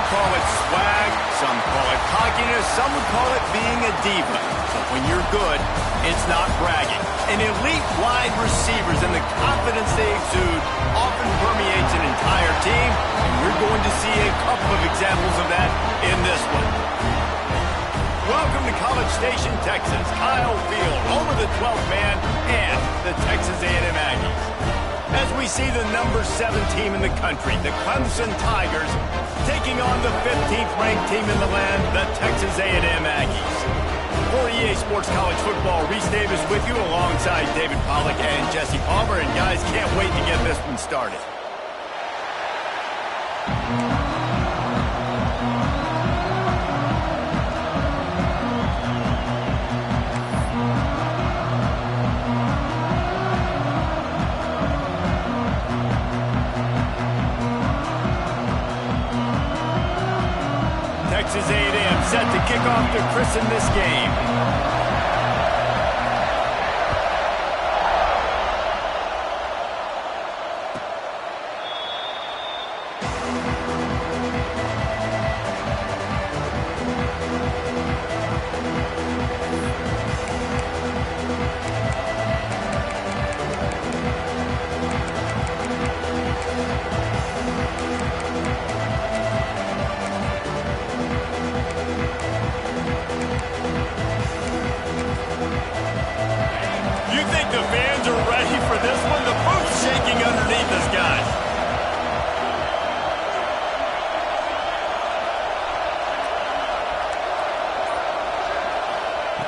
call it swag, some call it cockiness, some would call it being a diva. But when you're good, it's not bragging. And elite wide receivers and the confidence they exude often permeates an entire team, and you're going to see a couple of examples of that in this one. Welcome to College Station, Texas, Kyle Field, home of the 12th man and the Texas A&M Aggies. As we see the number 7 team in the country, the Clemson Tigers, taking on the 15th ranked team in the land, the Texas A&M Aggies. For EA Sports College Football, Reese Davis with you alongside David Pollack and Jesse Palmer. And guys, can't wait to get this one started. Texas A&M set to kick off to christen this game.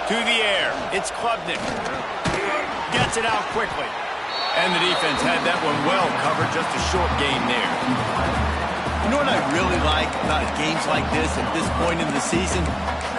To the air, it's Klubnik. Gets it out quickly. And the defense had that one well covered, just a short gain there. You know what I really like about games like this at this point in the season?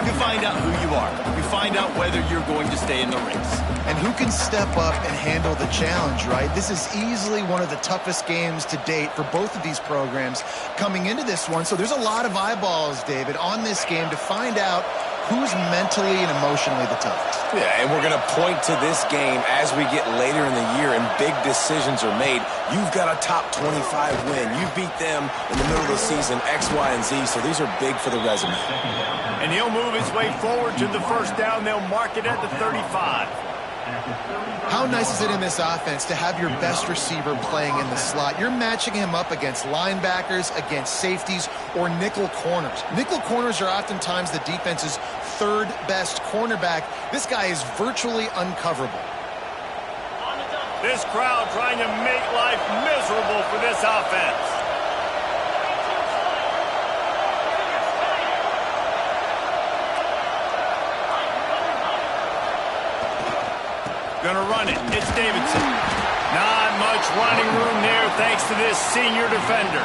You find out who you are. You find out whether you're going to stay in the race. And who can step up and handle the challenge, right? This is easily one of the toughest games to date for both of these programs coming into this one. So there's a lot of eyeballs, David, on this game to find out who's mentally and emotionally the toughest. Yeah, and we're going to point to this game as we get later in the year and big decisions are made. You've got a top 25 win. You beat them in the middle of the season, X, Y, and Z, so these are big for the resume. And he'll move his way forward to the first down. They'll mark it at the 35. How nice is it in this offense to have your best receiver playing in the slot? You're matching him up against linebackers, against safeties, or nickel corners. Nickel corners are oftentimes the defense's third best cornerback. This guy is virtually uncoverable. This crowd trying to make life miserable for this offense. Gonna run it. It's Davidson. Not much running room there thanks to this senior defender.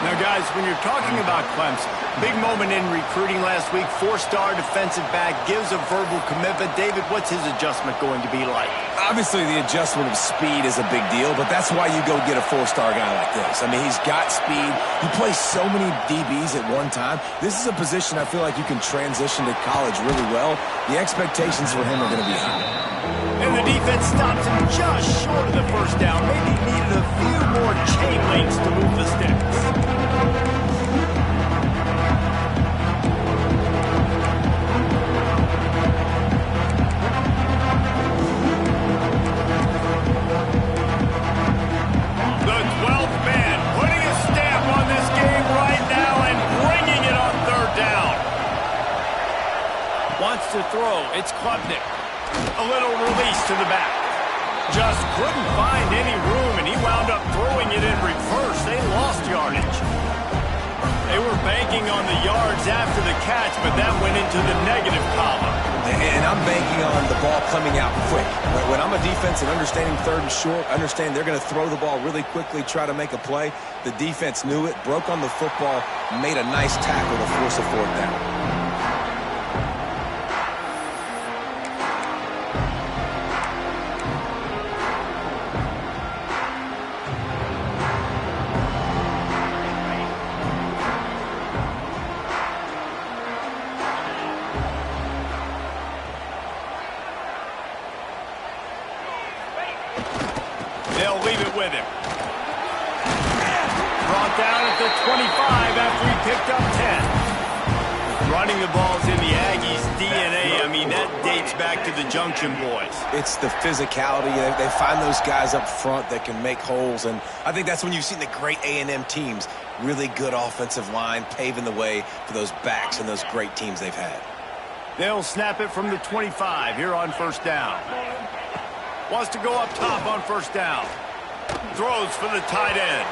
Now, guys, when you're talking about Clemson, big moment in recruiting last week, 4-star defensive back, gives a verbal commitment. David, what's his adjustment going to be like? Obviously, the adjustment of speed is a big deal, but that's why you go get a 4-star guy like this. I mean, he's got speed. He plays so many DBs at one time. This is a position I feel like you can transition to college really well. The expectations for him are going to be high. And the defense stops him just short of the first down. Maybe needed a few more chain links to move the sticks. The 12th man putting a stamp on this game right now and bringing it on third down. Wants to throw. It's Klubnik. A little release to the back. Just couldn't find any room, and he wound up throwing it in reverse. They lost yardage. They were banking on the yards after the catch, but that went into the negative column. And I'm banking on the ball coming out quick. When I'm a defense and understanding third and short, understand they're going to throw the ball really quickly, try to make a play. The defense knew it, broke on the football, made a nice tackle to force a fourth down. They'll leave it with him. Brought down at the 25 after he picked up 10. 10. Running the ball's in the Aggies' DNA. I mean, that dates back to the Junction boys. It's the physicality. They find those guys up front that can make holes, and I think that's when you've seen the great A&M teams. Really good offensive line, paving the way for those backs and those great teams they've had. They'll snap it from the 25 here on first down. Wants to go up top on first down. Throws for the tight end.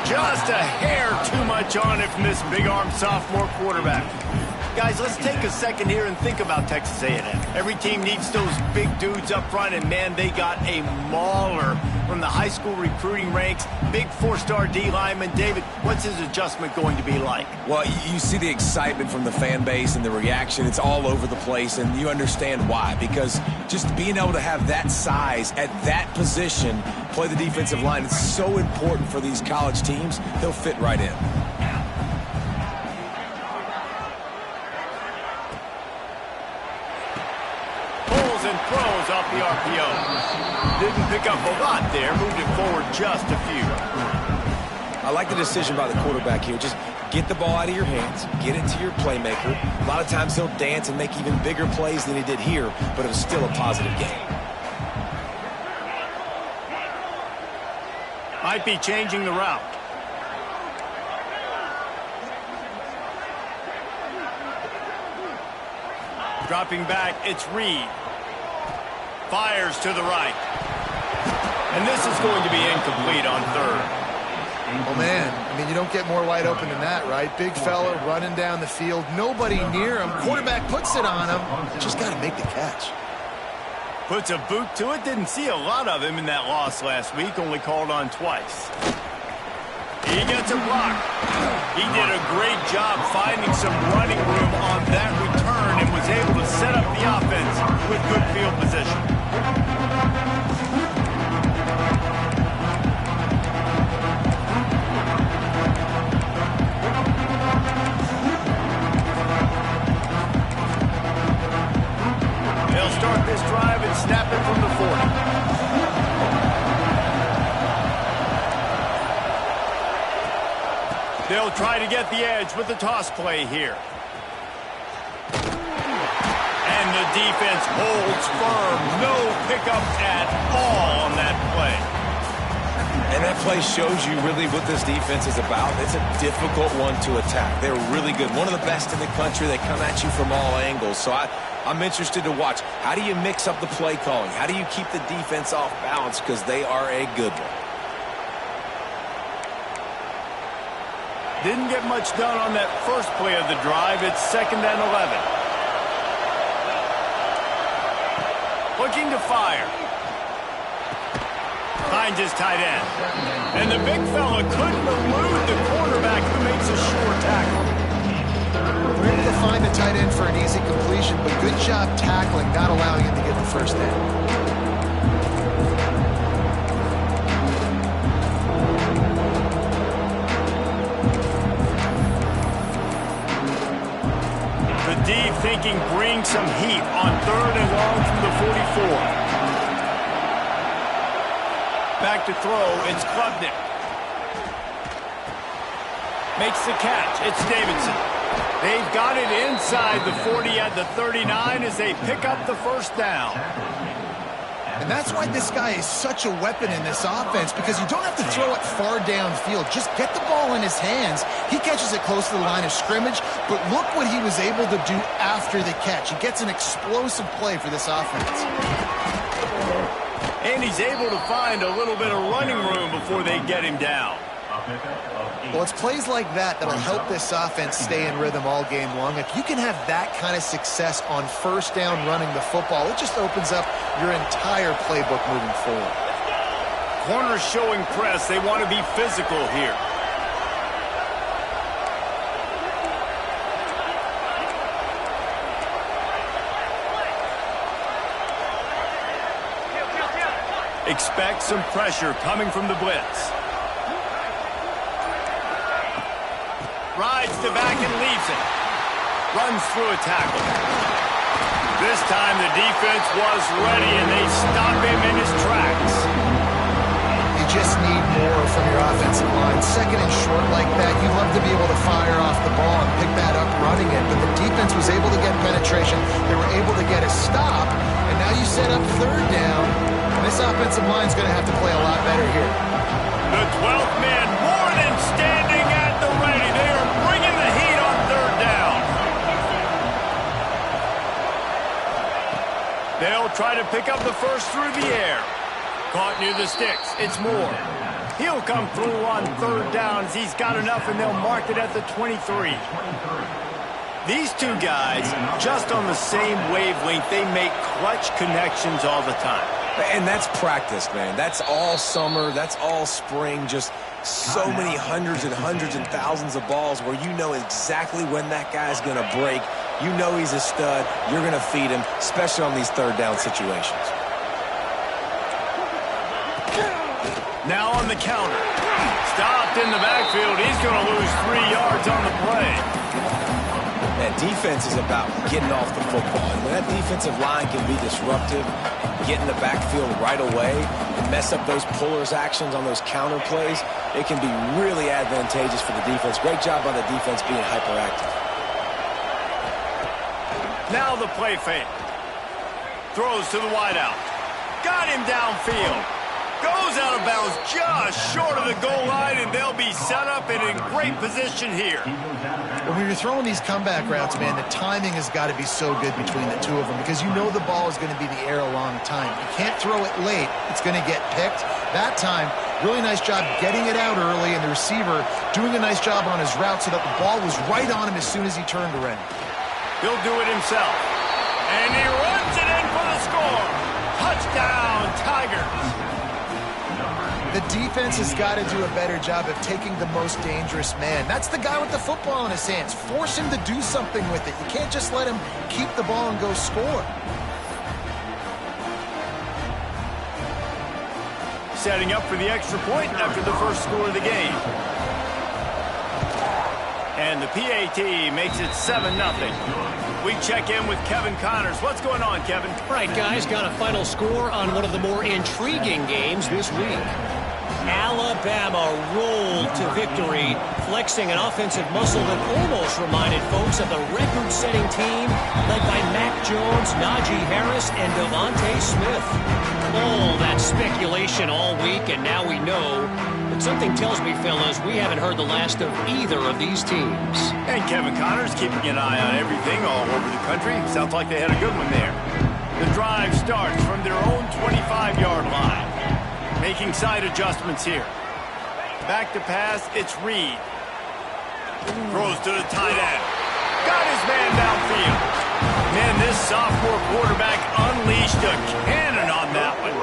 Just a hair too much on it from this big-armed sophomore quarterback. Guys, let's take a second here and think about Texas A&M. Every team needs those big dudes up front, and, man, they got a mauler from the high school recruiting ranks. Big four-star D lineman. David, what's his adjustment going to be like? Well, you see the excitement from the fan base and the reaction. It's all over the place, and you understand why. Because just being able to have that size at that position, play the defensive line, it's so important for these college teams. He'll fit right in. And throws off the RPO. Didn't pick up a lot there. Moved it forward just a few. I like the decision by the quarterback here. Just get the ball out of your hands. Get it to your playmaker. A lot of times he'll dance and make even bigger plays than he did here, but it was still a positive game. Might be changing the route. Dropping back, it's Reed. Fires to the right. And this is going to be incomplete on third. Well, man, I mean, you don't get more wide open than that, right? Big fella running down the field. Nobody near him. Quarterback puts it on him. Just got to make the catch. Puts a boot to it. Didn't see a lot of him in that loss last week. Only called on twice. He gets a block. He did a great job finding some running room on that return and was able to set up the offense with good field position. They'll start this drive and snap it from the 40. They'll try to get the edge with the toss play here. And the defense holds firm. No pickup at all on that play. And that play shows you really what this defense is about. It's a difficult one to attack. They're really good. One of the best in the country. They come at you from all angles. So I'm interested to watch. How do you mix up the play calling? How do you keep the defense off balance? Because they are a good one. Didn't get much done on that first play of the drive. It's 2nd and 11. Looking to fire. Finds his tight end. And the big fella couldn't elude the quarterback who makes a sure tackle. We're able to find the tight end for an easy completion, but good job tackling, not allowing him to get the first down. Deep thinking brings some heat on 3rd and long from the 44. Back to throw, it's Klubnik. Makes the catch, it's Davidson. They've got it inside the 40 at the 39 as they pick up the first down. And that's why this guy is such a weapon in this offense, because you don't have to throw it far downfield. Just get the ball in his hands. He catches it close to the line of scrimmage, but look what he was able to do after the catch. He gets an explosive play for this offense. And he's able to find a little bit of running room before they get him down. Well, it's plays like that that'll help this offense stay in rhythm all game long. If you can have that kind of success on first down running the football, it just opens up your entire playbook moving forward. Corners showing press. They want to be physical here. Expect some pressure coming from the blitz. Rides to back and leaves it. Runs through a tackle. This time the defense was ready and they stop him in his tracks. You just need more from your offensive line. Second and short like that, you'd love to be able to fire off the ball and pick that up running it, but the defense was able to get penetration. They were able to get a stop, and now you set up third down, and this offensive line's going to have to play a lot better here. The 12th man more than standing at the ready. They are bringing the heat on third down. They'll try to pick up the first through the air. Caught near the sticks. It's Moore. He'll come through on third downs. He's got enough, and they'll mark it at the 23. These two guys, just on the same wavelength, they make clutch connections all the time. And that's practice, man. That's all summer. That's all spring. Just so many hundreds and thousands of balls where you know exactly when that guy's going to break. You know he's a stud. You're going to feed him, especially on these third down situations. Now on the counter. Stopped in the backfield. He's going to lose 3 yards on the play. That defense is about getting off the football. And when that defensive line can be disruptive, get in the backfield right away, and mess up those pullers actions on those counter plays, it can be really advantageous for the defense. Great job by the defense being hyperactive. Now the play fake. Throws to the wideout. Got him downfield. Goes out of bounds just short of the goal line, and they'll be set up and in great position here. When you're throwing these comeback routes, man, the timing has got to be so good between the two of them because you know the ball is going to be the air a long time. You can't throw it late. It's going to get picked. That time, really nice job getting it out early, and the receiver doing a nice job on his route so that the ball was right on him as soon as he turned around. He'll do it himself. And he runs it in for the score. Touchdown, Tigers. The defense has got to do a better job of taking the most dangerous man. That's the guy with the football in his hands. Force him to do something with it. You can't just let him keep the ball and go score. Setting up for the extra point after the first score of the game. And the PAT makes it 7-0. We check in with Kevin Connors. What's going on, Kevin? All right, guys, got a final score on one of the more intriguing games this week. Alabama rolled to victory, flexing an offensive muscle that almost reminded folks of the record-setting team led by Mac Jones, Najee Harris, and Devontae Smith. All that speculation all week, and now we know. But something tells me, fellas, we haven't heard the last of either of these teams. And Kevin Connors keeping an eye on everything all over the country. Sounds like they had a good one there. The drive starts from their own 25-yard line. Making side adjustments here. Back to pass, it's Reed. Throws to the tight end. Got his man downfield. Man, this sophomore quarterback unleashed a cannon on that one.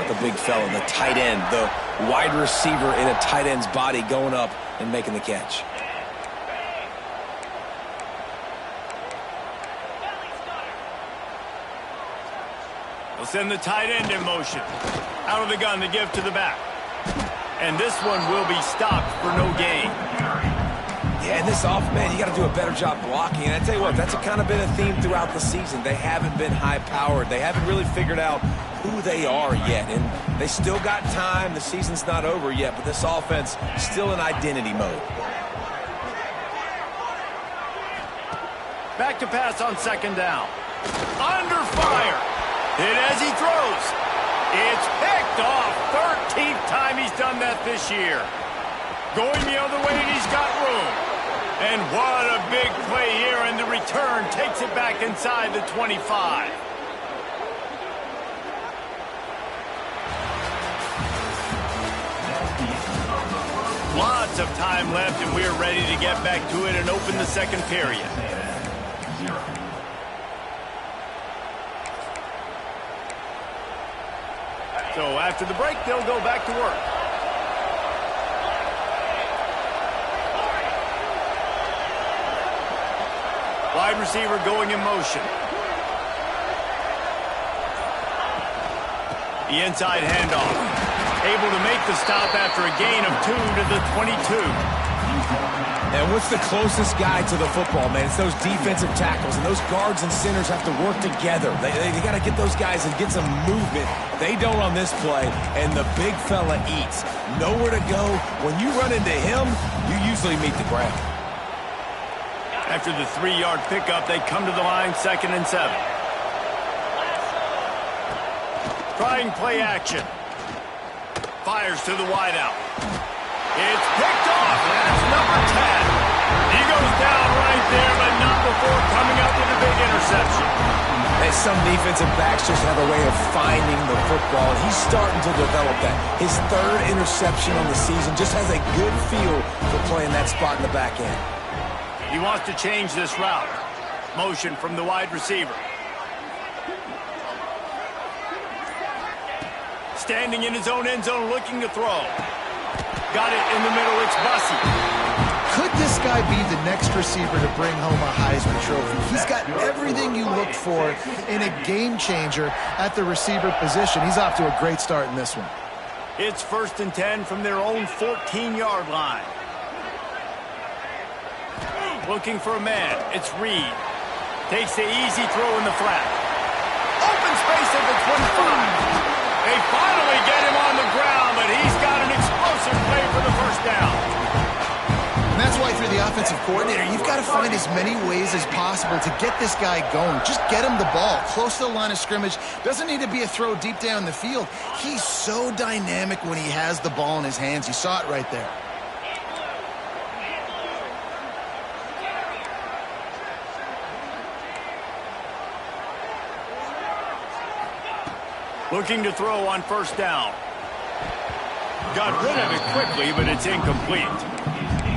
The big fella, the tight end, the wide receiver in a tight end's body going up and making the catch. They'll send the tight end in motion. Out of the gun to give to the back. And this one will be stopped for no gain. Yeah, and this man, you got to do a better job blocking. And I tell you what, that's kind of been a theme throughout the season. They haven't been high-powered. They haven't really figured out who they are yet. And they still got time. The season's not over yet, but this offense still in identity mode. Back to pass on second down. Under fire. Hit as he throws. It's picked off. 13th time he's done that this year. Going the other way, and he's got room. And what a big play here, and the return takes it back inside the 25. Lots of time left, and we're ready to get back to it and open the second period. So after the break, they'll go back to work. Wide receiver going in motion. The inside handoff. Able to make the stop after a gain of 2 to the 22. And what's the closest guy to the football, man? It's those defensive tackles, and those guards and centers have to work together. They got to get those guys and get some movement. They don't on this play, and the big fella eats. Nowhere to go. When you run into him, you usually meet the ground. After the 3-yard pickup, they come to the line, 2nd and 7. Trying play action. Fires to the wideout. It's picked off. That's number 10. He goes down right there, but not before coming up with a big interception. And some defensive backs just have a way of finding the football, and he's starting to develop that. His 3rd interception on the season, just has a good feel for playing that spot in the back end. He wants to change this route. Motion from the wide receiver. Standing in his own end zone, looking to throw. Got it in the middle, it's Bussey. Could this guy be the next receiver to bring home a Heisman Trophy? He's got everything you looked for in a game changer at the receiver position. He's off to a great start in this one. It's 1st and 10 from their own 14-yard line. Looking for a man, it's Reed. Takes the easy throw in the flat. Open space at the 25. They finally get him on the ground, but he's got an explosive play for the 1st down. And that's why, if you're the offensive coordinator, you've got to find as many ways as possible to get this guy going. Just get him the ball close to the line of scrimmage. Doesn't need to be a throw deep down the field. He's so dynamic when he has the ball in his hands. You saw it right there. Looking to throw on 1st down. Got rid of it quickly, but it's incomplete.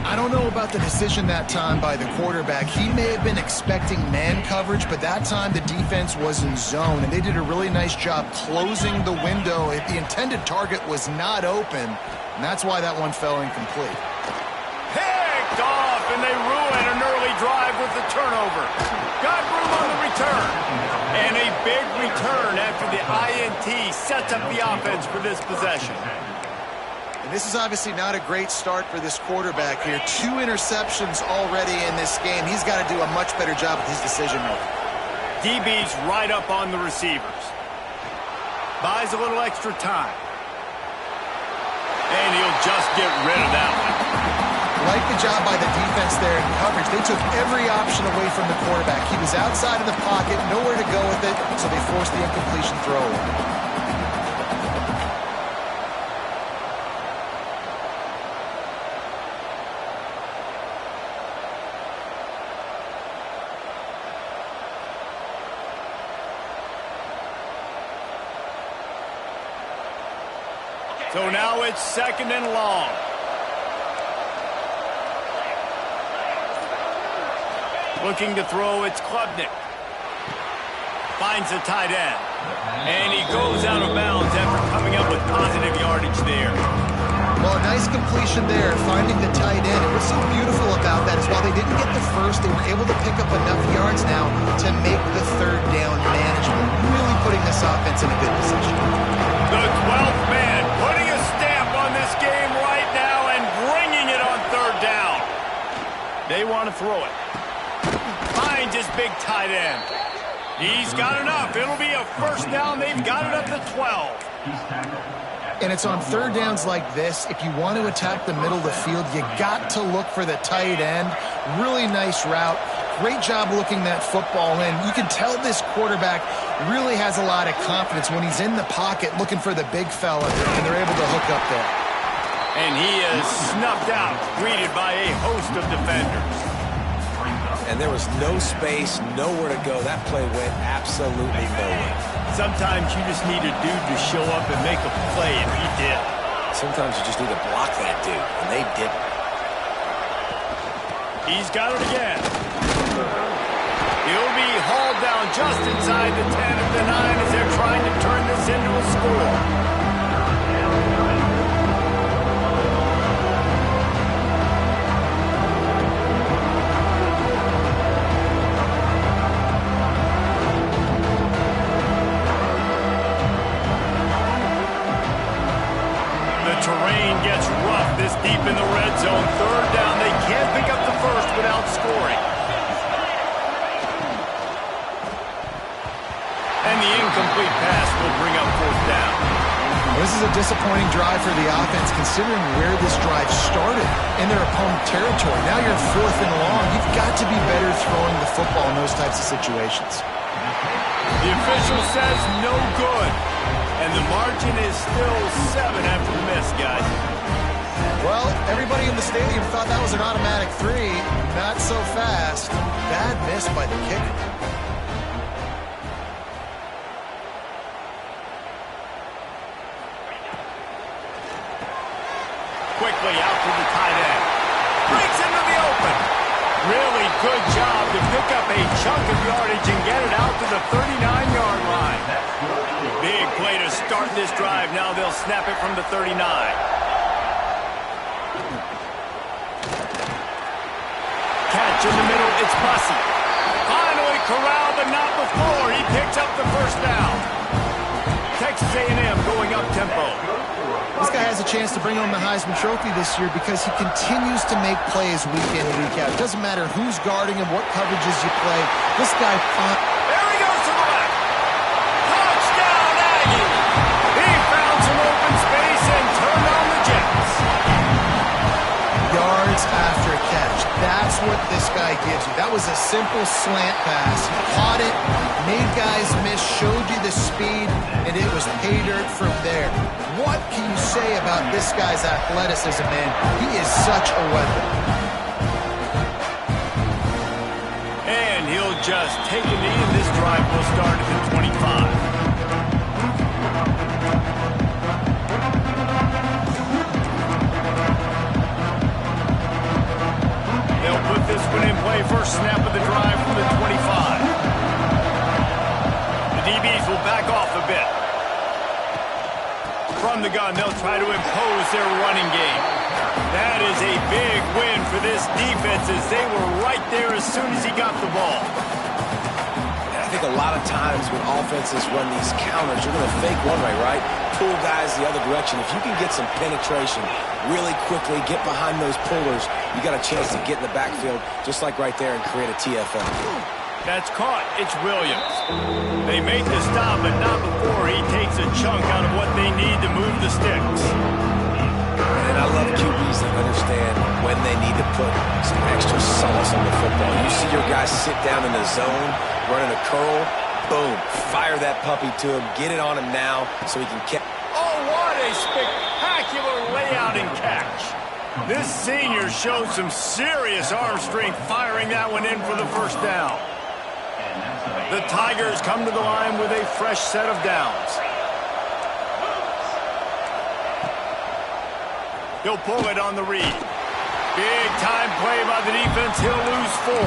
I don't know about the decision that time by the quarterback. He may have been expecting man coverage, but that time the defense was in zone, and they did a really nice job closing the window. The intended target was not open, and that's why that one fell incomplete. Picked off, and they ruin an early drive with the turnover. Got room on the return. And a big return after the INT sets up the offense for this possession. And this is obviously not a great start for this quarterback here. 2 interceptions already in this game. He's got to do a much better job with his decision-making. DB's right up on the receivers. Buys a little extra time. And he'll just get rid of that one. Like the job by the defense there in coverage. They took every option away from the quarterback. He was outside of the pocket, nowhere to go with it, so they forced the incompletion throw. So now it's 2nd and long. Looking to throw, it's Klubnik. Finds the tight end. And he goes out of bounds after coming up with positive yardage there. Well, a nice completion there, finding the tight end. And what's so beautiful about that is while they didn't get the first, they were able to pick up enough yards now to make the 3rd down manageable. Really putting this offense in a good position. The 12th man putting a stamp on this game right now and bringing it on 3rd down. They want to throw it. Finds his big tight end. He's got enough. It'll be a 1st down. They've got it at the 12. And it's on 3rd downs like this. If you want to attack the middle of the field, you got to look for the tight end. Really nice route. Great job looking that football in. You can tell this quarterback really has a lot of confidence when he's in the pocket looking for the big fella, and they're able to hook up there. And he is snuffed out, greeted by a host of defenders. And there was no space, nowhere to go. That play went absolutely nowhere. Sometimes you just need a dude to show up and make a play, and he did. Sometimes you just need to block that dude, and they didn't. He's got it again. He'll be hauled down just inside the 10 of the 9 as they're trying to turn this into a score. The terrain gets rough this deep in the red zone. 3rd down, they can't pick up the And the incomplete pass will bring up fourth down. This is a disappointing drive for the offense, considering where this drive started in their opponent territory. Now you're 4th and long. You've got to be better throwing the football in those types of situations. The official says no good. And the margin is still 7 after the miss, guys. Well, everybody in the stadium thought that was an automatic 3. Not so fast. Bad miss by the kicker. Quickly out to the tight end. Breaks into the open. Really good job to pick up a chunk of yardage and get it out to the 39-yard line. Big play to start this drive. Now they'll snap it from the 39. Catch in the middle. It's Bussey. Finally corralled, but not before. He picks up the first down. Texas A&M going up tempo. This guy has a chance to bring home the Heisman Trophy this year because he continues to make plays week in, week out. It doesn't matter who's guarding him, what coverages you play. This guy... There he goes to the left. Touchdown, Aggies. He found some open space and turned on the Jets. Yards after catch. That's what this guy gives you. That was a simple slant pass. He caught it, made guys miss, showed you the speed, and it was pay dirt from there. What can you say about this guy's athleticism, man? He is such a weapon. And he'll just take a knee, and this drive will start at the 25. They'll put this one in play. First snap of the drive from the 25. The DBs will back off a bit. From the gun, they'll try to impose their running game. That is a big win for this defense as they were right there as soon as he got the ball. I think a lot of times when offenses run these counters, you're going to fake one way, right? Pull guys the other direction. If you can get some penetration really quickly, get behind those pullers, you got a chance to get in the backfield just like right there and create a TFL. That's caught. It's Williams. They make the stop, but not before he takes a chunk out of what they need to move the sticks. And I love QBs that understand when they need to put some extra sauce on the football. You see your guys sit down in the zone, running a curl, boom, fire that puppy to him, get it on him now so he can catch. Oh, what a spectacular layout and catch. This senior showed some serious arm strength firing that one in for the first down. The Tigers come to the line with a fresh set of downs. He'll pull it on the read. Big time play by the defense. He'll lose 4.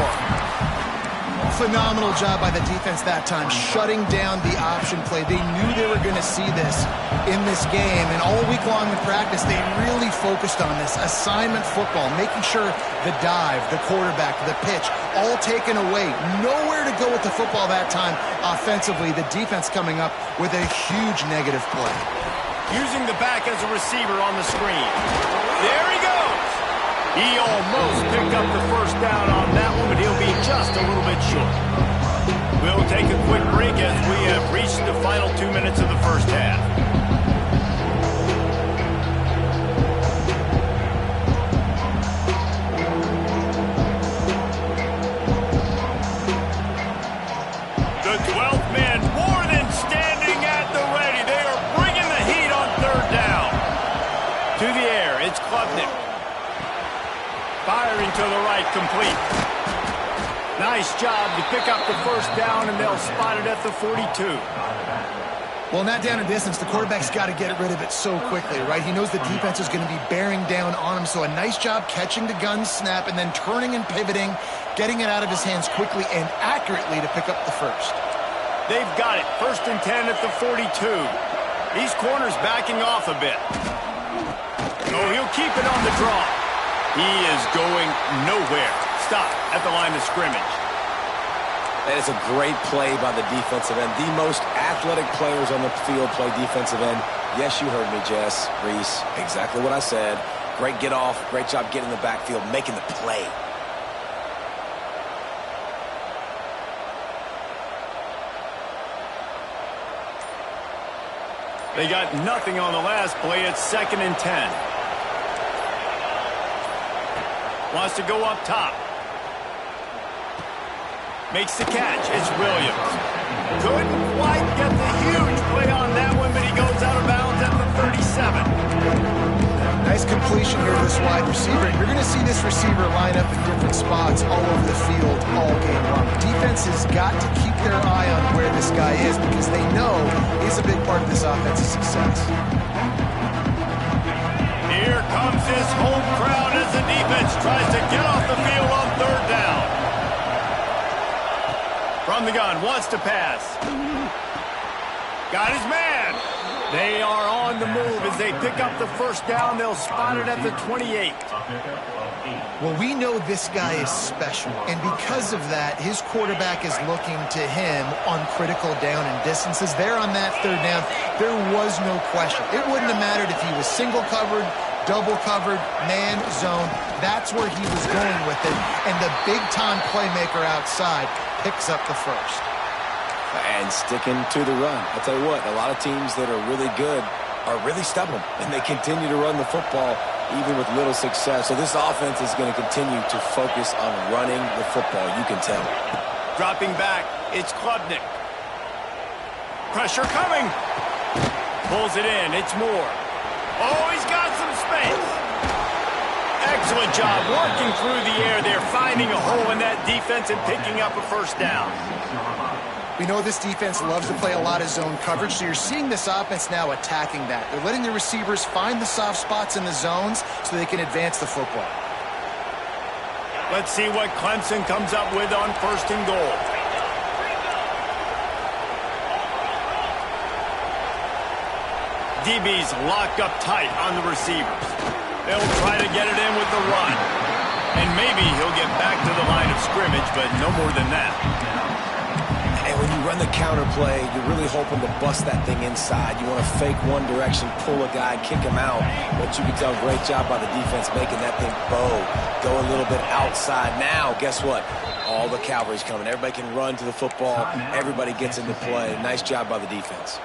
Phenomenal job by the defense that time, shutting down the option play. They knew they were going to see this in this game, and all week long in practice, they really focused on this assignment football, making sure the dive, the quarterback, the pitch, all taken away. Nowhere to go with the football that time offensively. The defense coming up with a huge negative play. Using the back as a receiver on the screen. There he goes. He almost picked up the first down on that one, but he'll be just a little bit short. We'll take a quick break as we have reached the final 2 minutes of the first half. The 12th man more than standing at the ready. They are bringing the heat on third down. To the air, it's Klubnik. Firing to the right, complete. Nice job to pick up the first down, and they'll spot it at the 42. Well, in that down and distance, the quarterback's got to get rid of it so quickly, right? He knows the defense is going to be bearing down on him, so a nice job catching the gun snap and then turning and pivoting, getting it out of his hands quickly and accurately to pick up the first. They've got it. 1st and 10 at the 42. These corners backing off a bit. Oh, he'll keep it on the draw. He is going nowhere. Stop at the line of scrimmage. That is a great play by the defensive end. The most athletic players on the field play defensive end. Yes, you heard me, Jess, Reese. Exactly what I said. Great get off. Great job getting in the backfield, making the play. They got nothing on the last play. It's 2nd and 10. Wants to go up top. Makes the catch. It's Williams. Couldn't quite get the huge play on that one, but he goes out of bounds at the 37. Nice completion here to this wide receiver. You're going to see this receiver line up in different spots all over the field all game long. Defense has got to keep their eye on where this guy is because they know he's a big part of this offense's success. Here comes his home crowd as the defense tries to get off the field on 3rd down. From the gun, wants to pass. Got his man. They are on the move as they pick up the 1st down. They'll spot it at the 28. Well, we know this guy is special, and because of that, his quarterback is looking to him on critical down and distances. There on that 3rd down, there was no question. It wouldn't have mattered if he was single covered, double covered, man, zone. That's where he was going with it, and the big-time playmaker outside picks up the 1st. And sticking to the run. I'll tell you what, a lot of teams that are really good are really stubborn, and they continue to run the football even with little success. So this offense is going to continue to focus on running the football, you can tell. Dropping back, it's Klubnik. Pressure coming. Pulls it in, it's Moore. Oh, he's got some space. Excellent job working through the air there, finding a hole in that defense and picking up a 1st down. We know this defense loves to play a lot of zone coverage, so you're seeing this offense now attacking that. They're letting the receivers find the soft spots in the zones so they can advance the football. Let's see what Clemson comes up with on 1st and goal. DB's locked up tight on the receivers. They'll try to get it in with the run. And maybe he'll get back to the line of scrimmage, but no more than that. And when you run the counter play, you're really hoping to bust that thing inside. You want to fake one direction, pull a guy, kick him out. But you can tell, great job by the defense making that thing bow. Go a little bit outside. Now, guess what? All the cavalry's coming. Everybody can run to the football. Everybody gets into play. Nice job by the defense.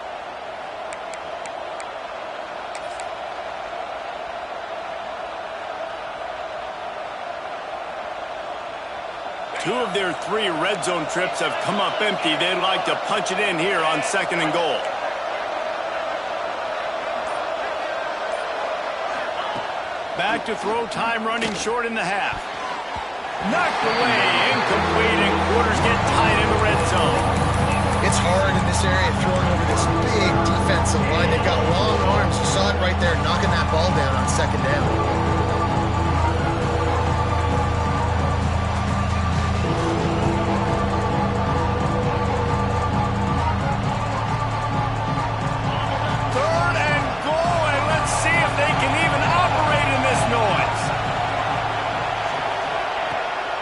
Two of their 3 red zone trips have come up empty. They'd like to punch it in here on 2nd and goal. Back to throw, time running short in the half. Knocked away, incomplete, and quarters get tight in the red zone. It's hard in this area throwing over this big defensive line. They've got long arms. You saw it right there, knocking that ball down on 2nd down.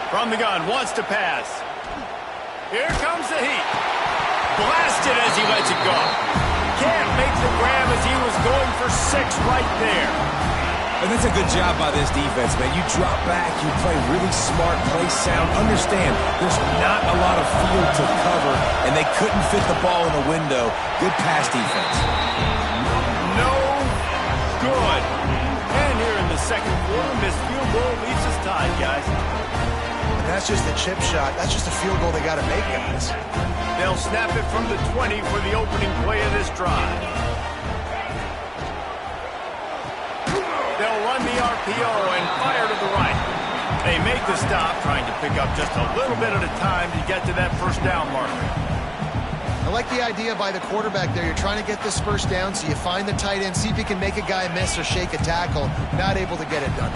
From the gun, wants to pass. Here comes the heat. Blasted as he lets it go. Can't make the grab as he was going for 6 right there. And that's a good job by this defense, man. You drop back, you play really smart, play sound. Understand, there's not a lot of field to cover, and they couldn't fit the ball in the window. Good pass defense. No good. And here in the 2nd quarter, missed field goal leaves us tied, guys. That's just a chip shot. That's just a field goal they got to make, guys. They'll snap it from the 20 for the opening play of this drive. They'll run the RPO and fire to the right. They make the stop, trying to pick up just a little bit at a time to get to that 1st down marker. I like the idea by the quarterback there. You're trying to get this 1st down, so you find the tight end, see if you can make a guy miss or shake a tackle. Not able to get it done.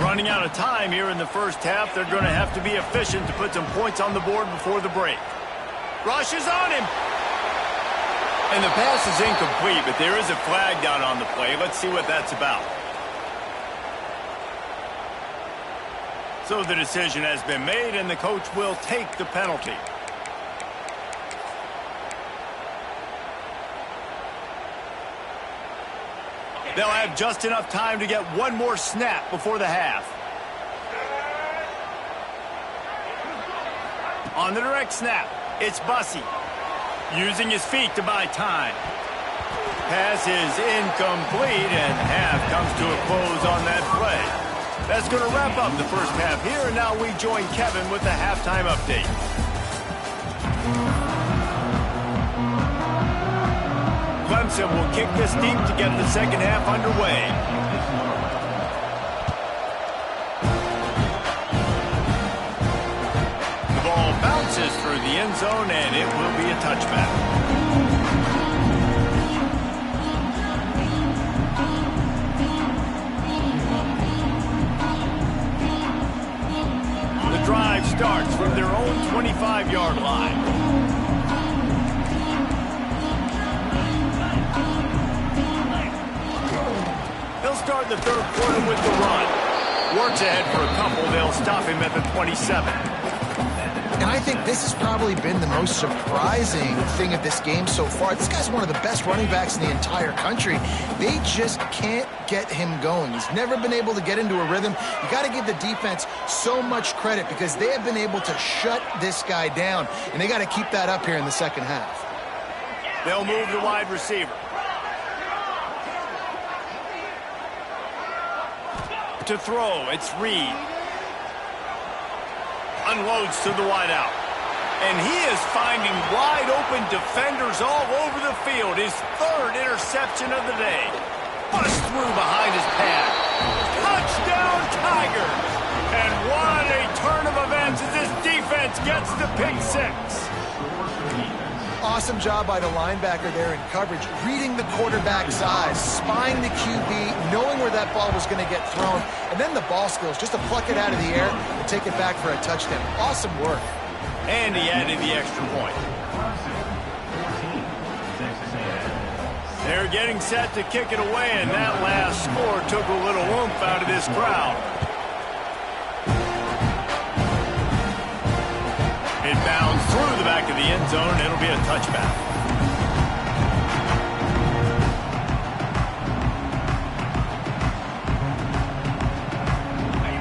Running out of time here in the 1st half. They're going to have to be efficient to put some points on the board before the break. Rush is on him. And the pass is incomplete, but there is a flag down on the play. Let's see what that's about. So the decision has been made, and the coach will take the penalty. They'll have just enough time to get one more snap before the half. On the direct snap, it's Bussey. Using his feet to buy time. pass is incomplete, and half comes to a close on that play. That's going to wrap up the first half here, and now we join Kevin with the halftime update. Clemson will kick this deep to get the second half underway. The ball bounces through the end zone, and it will be a touchback. The drive starts from their own 25-yard line. Start the third quarter with the run. Works ahead for a couple. They'll stop him at the 27. And I think this has probably been the most surprising thing of this game so far. This guy's one of the best running backs in the entire country. They just can't get him going. He's never been able to get into a rhythm. You got to give the defense so much credit because they have been able to shut this guy down, and they got to keep that up here in the second half. They'll move the wide receiver. To throw, it's Reed. Unloads to the wideout. And he is finding wide open defenders all over the field. His third interception of the day. Bust through behind his pad. Touchdown Tigers! And what a turn of events as this defense gets the pick six. Awesome job by the linebacker there in coverage, reading the quarterback's eyes, spying the QB, knowing where that ball was going to get thrown, and then the ball skills, just to pluck it out of the air and take it back for a touchdown. Awesome work. And he added the extra point. They're getting set to kick it away, and that last score took a little oomph out of this crowd. It bounds through the back of the end zone, and it'll be a touchback.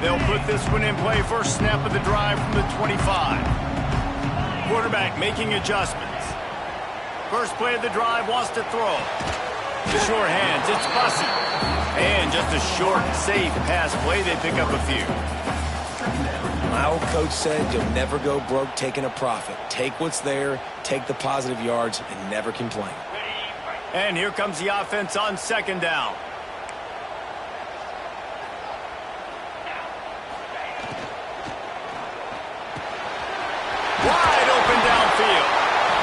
They'll put this one in play. First snap of the drive from the 25. Quarterback making adjustments. First play of the drive, wants to throw. The short hands, it's Bussey. And just a short, safe pass play. They pick up a few. My old coach said you'll never go broke taking a profit. Take what's there, take the positive yards, and never complain. And here comes the offense on second down. Wide open downfield.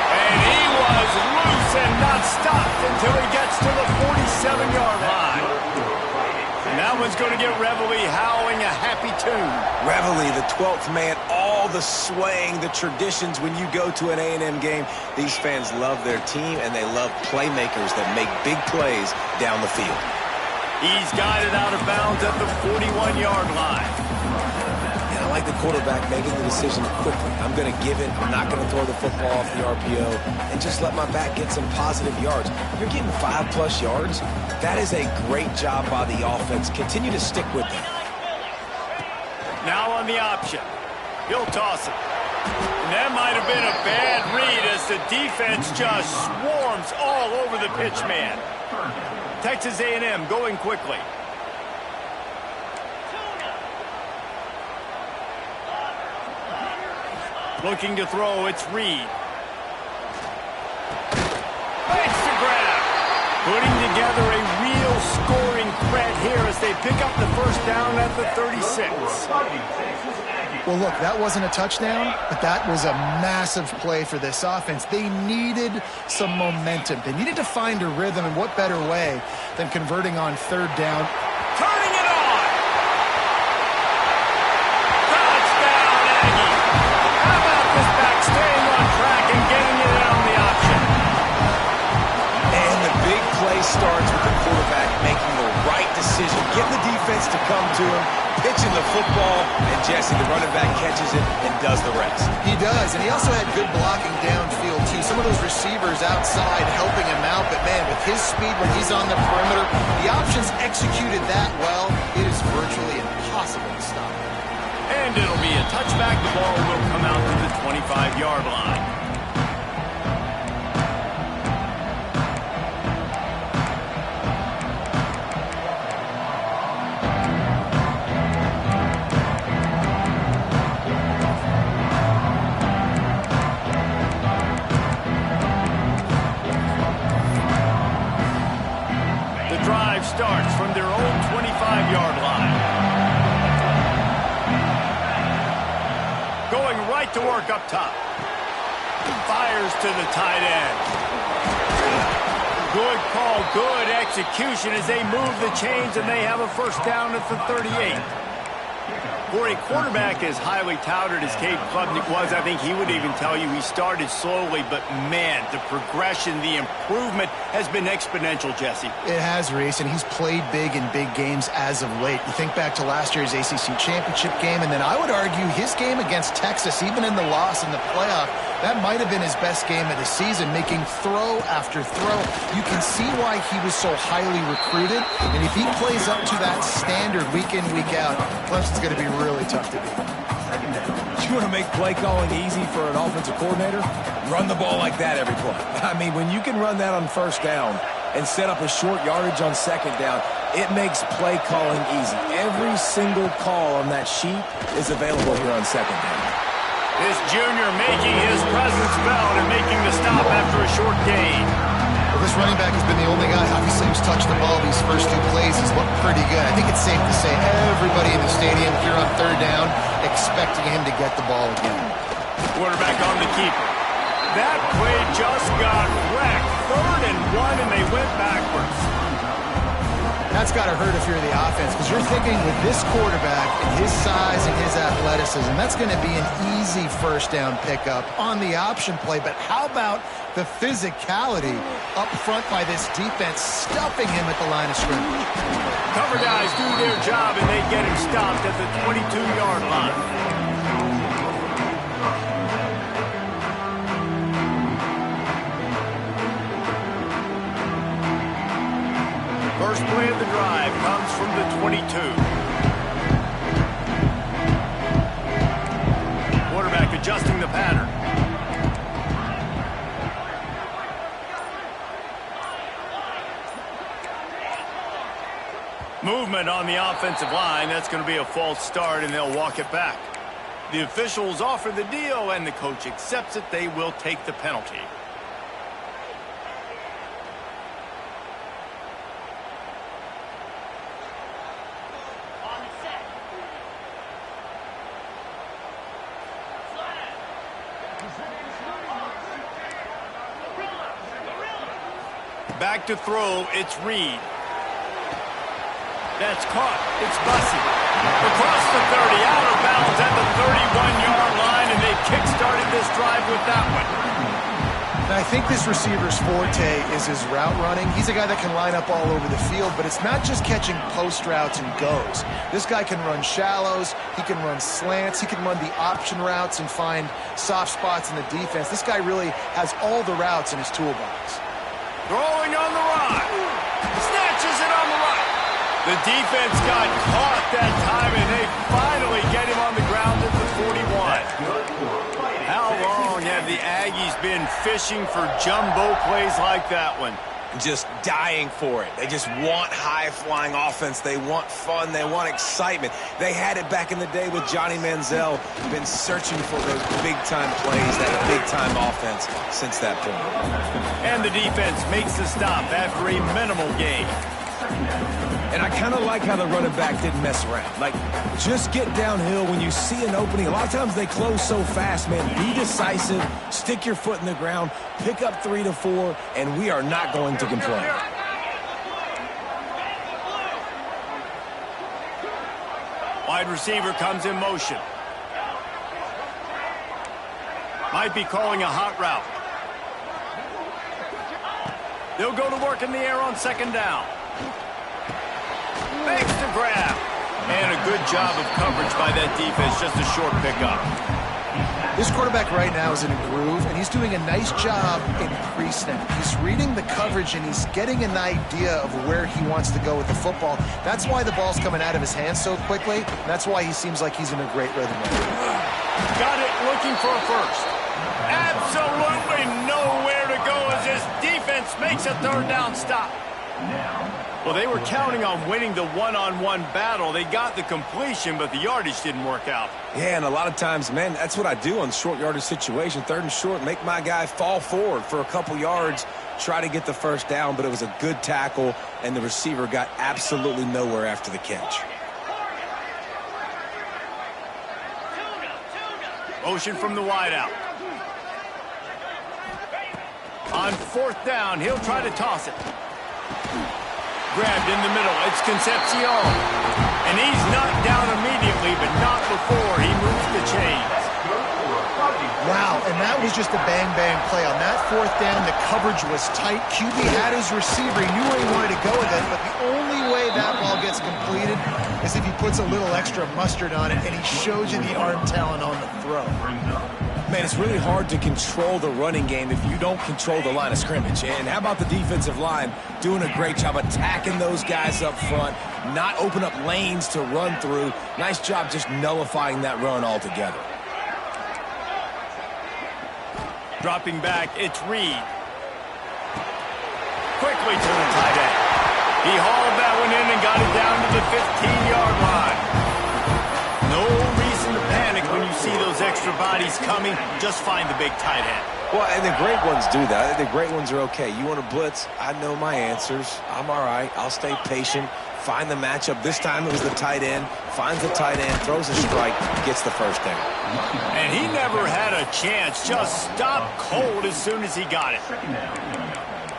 And he was loose and not stopped until he gets to the 47-yard line. And that one's going to get Reveille howling a happy tune. Reveille, the 12th man, all the swaying, the traditions when you go to an A&M game. These fans love their team, and they love playmakers that make big plays down the field. He's got it out of bounds at the 41-yard line. And I like the quarterback making the decision quickly. I'm going to give it. I'm not going to throw the football off the RPO and just let my back get some positive yards. You're getting 5+ yards. That is a great job by the offense. Continue to stick with them. Now on the option. He'll toss it. And that might have been a bad read as the defense just swarms all over the pitch man. Texas A&M going quickly. Looking to throw, it's Reed. Makes the grab. Putting together a real scoring threat here as they pick up the first down at the 36. Well, look, that wasn't a touchdown, but that was a massive play for this offense. They needed some momentum. They needed to find a rhythm, and what better way than converting on third down. Turning it on! Touchdown, Aggie! How about this back staying on track and getting it on the option? And the big play starts with the quarterback making the right decision, getting the defense to come to him, pitching the football, and Jesse, the running back, catches it and does the rest. He does, and he also had good blocking downfield, too. Some of those receivers outside helping him out, but, man, with his speed when he's on the perimeter, the options executed that well. It is virtually impossible to stop. And it'll be a touchback. The ball will come out to the 25-yard line. work up top. Fires to the tight end. Good call, good execution as they move the chains, and they have a first down at the 38. For a quarterback as highly touted as Cade Klubnik was, I think he would even tell you he started slowly, but man, the progression, the improvement has been exponential, Jesse. It has, Reese, and he's played big in big games as of late. You think back to last year's ACC championship game, and then I would argue his game against Texas, even in the loss in the playoff, that might have been his best game of the season, making throw after throw. You can see why he was so highly recruited, and if he plays up to that standard week in, week out, Clemson's going to be really tough to beat. You want to make play calling easy for an offensive coordinator? Run the ball like that every play. I mean, when you can run that on first down and set up a short yardage on second down, it makes play calling easy. Every single call on that sheet is available here on second down. This junior making his presence felt and making the stop after a short gain. Well, this running back has been the only guy, obviously, who's touched the ball these first two plays. He's looked pretty good. I think it's safe to say everybody in the stadium here on third down expecting him to get the ball again. Quarterback on the keeper. That play just got wrecked. 3rd and 1, and they went backwards. That's got to hurt if you're the offense, because you're thinking with this quarterback and his size and his athleticism, that's going to be an easy first down pickup on the option play. But how about the physicality up front by this defense, stuffing him at the line of scrimmage? Cover guys do their job, and they get him stopped at the 22-yard line. First play of the drive comes from the 22. Quarterback adjusting the pattern. Movement on the offensive line. That's going to be a false start, and they'll walk it back. The officials offer the deal, and the coach accepts it. They will take the penalty. Back to throw, it's Reed. That's caught. It's Bussey. Across the 30, out of bounds at the 31-yard line, and they've kick-started this drive with that one. Now, I think this receiver's forte is his route running. He's a guy that can line up all over the field, but it's not just catching post routes and goes. This guy can run shallows. He can run slants. He can run the option routes and find soft spots in the defense. This guy really has all the routes in his toolbox. Throwing on the run. Snatches it on the right. The defense got caught that time, and they finally get him on the ground at the 41. How long have the Aggies been fishing for jumbo plays like that one? Just dying for it. They just want high-flying offense. They want fun. They want excitement. They had it back in the day with Johnny Manziel. Been searching for those big-time plays, that big-time offense since that point. And the defense makes the stop after a minimal gain. And I kind of like how the running back didn't mess around. Like, just get downhill when you see an opening. A lot of times they close so fast, man. Be decisive, stick your foot in the ground, pick up 3 to 4, and we are not going to complain. Wide receiver comes in motion. Might be calling a hot route. They'll go to work in the air on second down. Makes the grab. And a good job of coverage by that defense. Just a short pickup. This quarterback right now is in a groove, and he's doing a nice job in pre-snap. He's reading the coverage, and he's getting an idea of where he wants to go with the football. That's why the ball's coming out of his hands so quickly. That's why he seems like he's in a great rhythm. Got it, looking for a first. Absolutely nowhere to go as his defense makes a third down stop. Well, they were counting on winning the one-on-one battle. They got the completion, but the yardage didn't work out. Yeah, and a lot of times, man, that's what I do on short yardage situation. 3rd and short, make my guy fall forward for a couple yards, try to get the first down, but it was a good tackle, and the receiver got absolutely nowhere after the catch. Motion from the wideout. On 4th down, he'll try to toss it. Grabbed in the middle. It's Concepcion. And he's knocked down immediately, but not before he moves the chains. Wow, and that was just a bang-bang play. On that 4th down, the coverage was tight. QB had his receiver. He knew where he wanted to go with it, but the only way that ball gets completed is if he puts a little extra mustard on it, and he shows you the arm talent on the throw. Man, it's really hard to control the running game if you don't control the line of scrimmage. And how about the defensive line doing a great job attacking those guys up front, not open up lanes to run through. Nice job just nullifying that run altogether. Dropping back, it's Reed. Quickly to the tight end. He hauled that one in and got it down to the 15-yard line. No reason to panic when you see those extra bodies coming. Just find the big tight end. Well, and the great ones do that. The great ones are okay. You want to blitz? I know my answers. I'm all right. I'll stay patient. Find the matchup. This time it was the tight end. Finds the tight end, throws a strike, gets the first down. And he never had a chance. Just stopped cold as soon as he got it.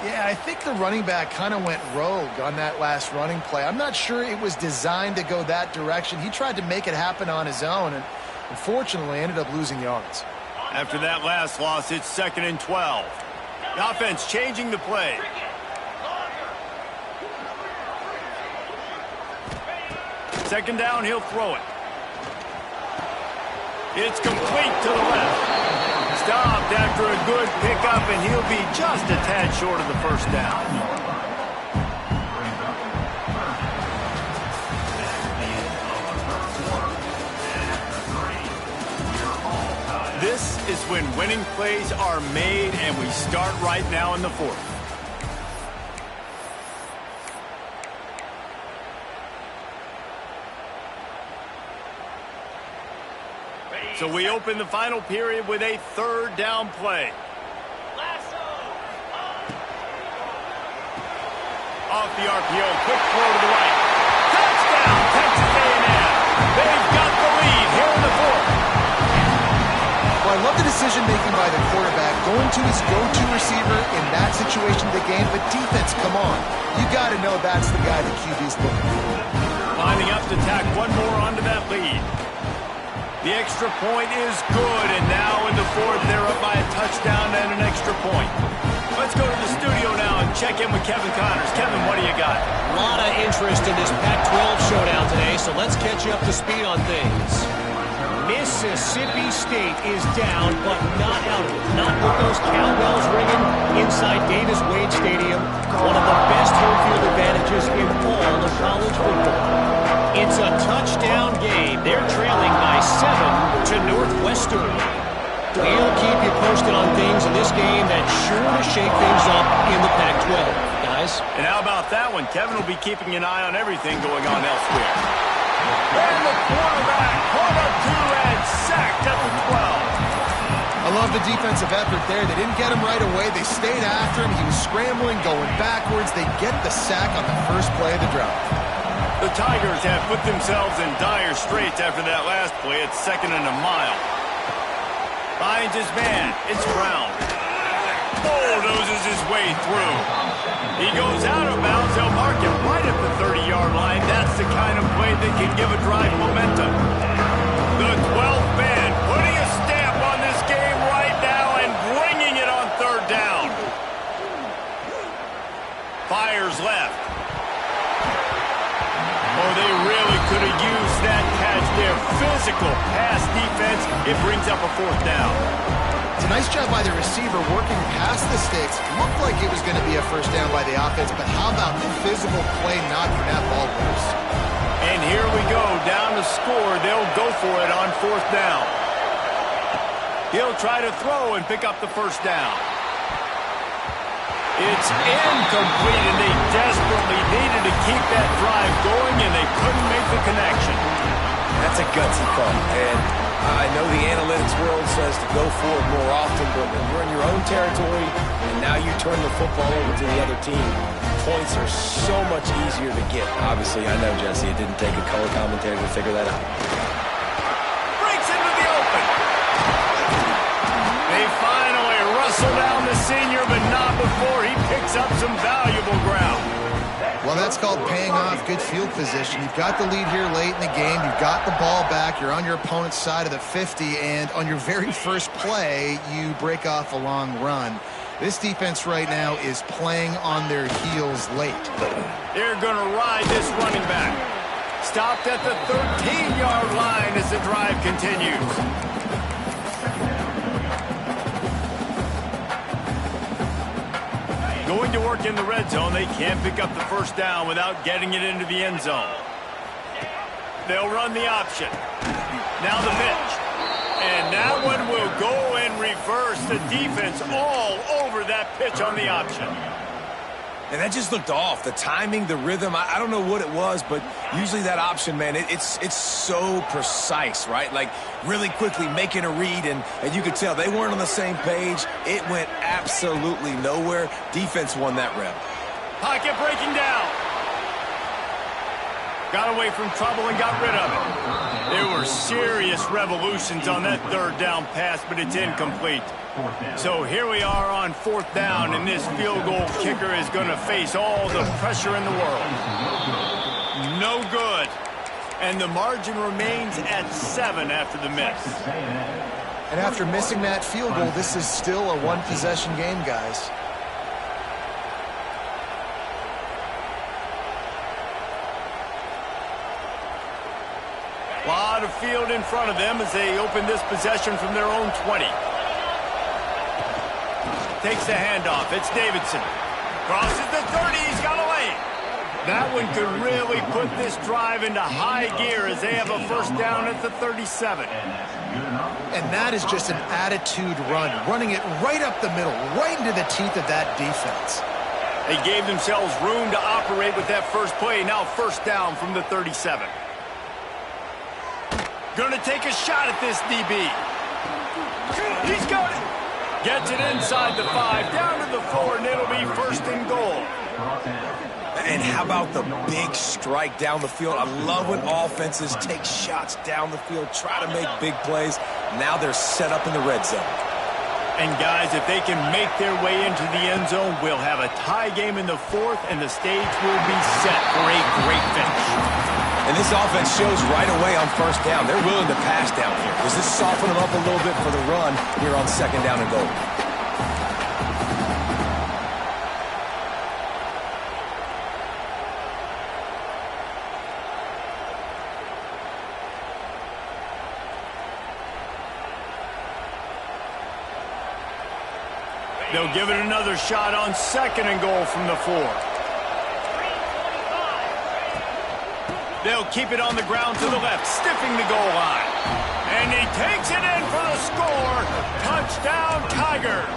Yeah, I think the running back kind of went rogue on that last running play. I'm not sure it was designed to go that direction. He tried to make it happen on his own, and unfortunately ended up losing yards. After that last loss, it's 2nd and 12. The offense changing the play. Second down, he'll throw it. It's complete to the left. Stopped after a good pickup, and he'll be just a tad short of the first down. This is when winning plays are made, and we start right now in the 4th. So we open the final period with a 3rd down play. Off the RPO, quick throw to the right. Touchdown, Texas A&M. They've got the lead here in the 4th. Well, I love the decision-making by the quarterback, going to his go-to receiver in that situation of the game, but defense, come on. You got to know that's the guy the QB's looking for. Lining up to tack one more onto that lead. The extra point is good, and now in the 4th, they're up by a touchdown and an extra point. Let's go to the studio now and check in with Kevin Connors. Kevin, what do you got? A lot of interest in this Pac-12 showdown today, so let's catch you up to speed on things. Mississippi State is down, but not out of it. Not with those cowbells ringing inside Davis-Wade Stadium, one of the best home field advantages in all of college football. It's a touchdown game. They're trailing by 7 to Northwestern. We'll keep you posted on things in this game that's sure to shake things up in the Pac-12, guys. And how about that one? Kevin will be keeping an eye on everything going on elsewhere. And the quarterback caught up 2 and sacked at the 12. I love the defensive effort there. They didn't get him right away. They stayed after him. He was scrambling, going backwards. They get the sack on the first play of the drive. The Tigers have put themselves in dire straits after that last play. It's 2nd and a mile. Finds his man. It's Brown. Bulldozes his way through. He goes out of bounds. They'll mark him right at the 30-yard line. That's the kind of play that can give a drive momentum. The 12th man putting a stamp on this game right now and bringing it on 3rd down. Fires left. Oh, they really could have used that catch there. Physical pass defense. It brings up a 4th down. It's a nice job by the receiver working past the sticks. Looked like it was going to be a first down by the offense, but how about the physical play knocking that ball loose? And here we go. Down to score. They'll go for it on 4th down. He'll try to throw and pick up the first down. It's incomplete, and they desperately needed to keep that drive going, and they couldn't make the connection. That's a gutsy call. And I know the analytics world says to go for it more often, but when you're in your own territory and now you turn the football over to the other team, points are so much easier to get. Obviously, I know, Jesse, it didn't take a color commentator to figure that out. Breaks into the open. that's called paying off good field position. You've got the lead here late in the game. You've got the ball back. You're on your opponent's side of the 50, and on your very first play, you break off a long run. This defense right now is playing on their heels late. They're going to ride this running back. Stopped at the 13-yard line as the drive continues. Going to work in the red zone. They can't pick up the first down without getting it into the end zone. They'll run the option. Now the pitch. And that one will go in reverse. The defense all over that pitch on the option. And that just looked off. The timing, the rhythm, I don't know what it was, but usually that option, man, it's so precise, right? Like really quickly making a read, and you could tell they weren't on the same page. It went absolutely nowhere. Defense won that rep. Pocket breaking down. Got away from trouble and got rid of it. There were serious revolutions on that third down pass, but it's incomplete. So here we are on fourth down, and this field goal kicker is going to face all the pressure in the world. No good. And the margin remains at 7 after the miss. And after missing that field goal, this is still a one-possession game, guys. A lot of field in front of them as they open this possession from their own 20. Takes the handoff. It's Davidson. Crosses the 30. He's got a lane. That one could really put this drive into high gear as they have a first down at the 37. And that is just an attitude run, running it right up the middle, right into the teeth of that defense. They gave themselves room to operate with that first play. Now first down from the 37. Gonna take a shot at this DB. He's got it. Gets it inside the 5, down to the 4, and it'll be first and goal. And how about the big strike down the field? I love when offenses take shots down the field, try to make big plays. Now they're set up in the red zone. And guys, if they can make their way into the end zone, we'll have a tie game in the 4th, and the stage will be set for a great finish. And this offense shows right away on first down. They're willing to pass down here. Does this soften them up a little bit for the run here on second down and goal? They'll give it another shot on second and goal from the 4. They'll keep it on the ground to the left, stiffing the goal line. And he takes it in for the score. Touchdown, Tigers.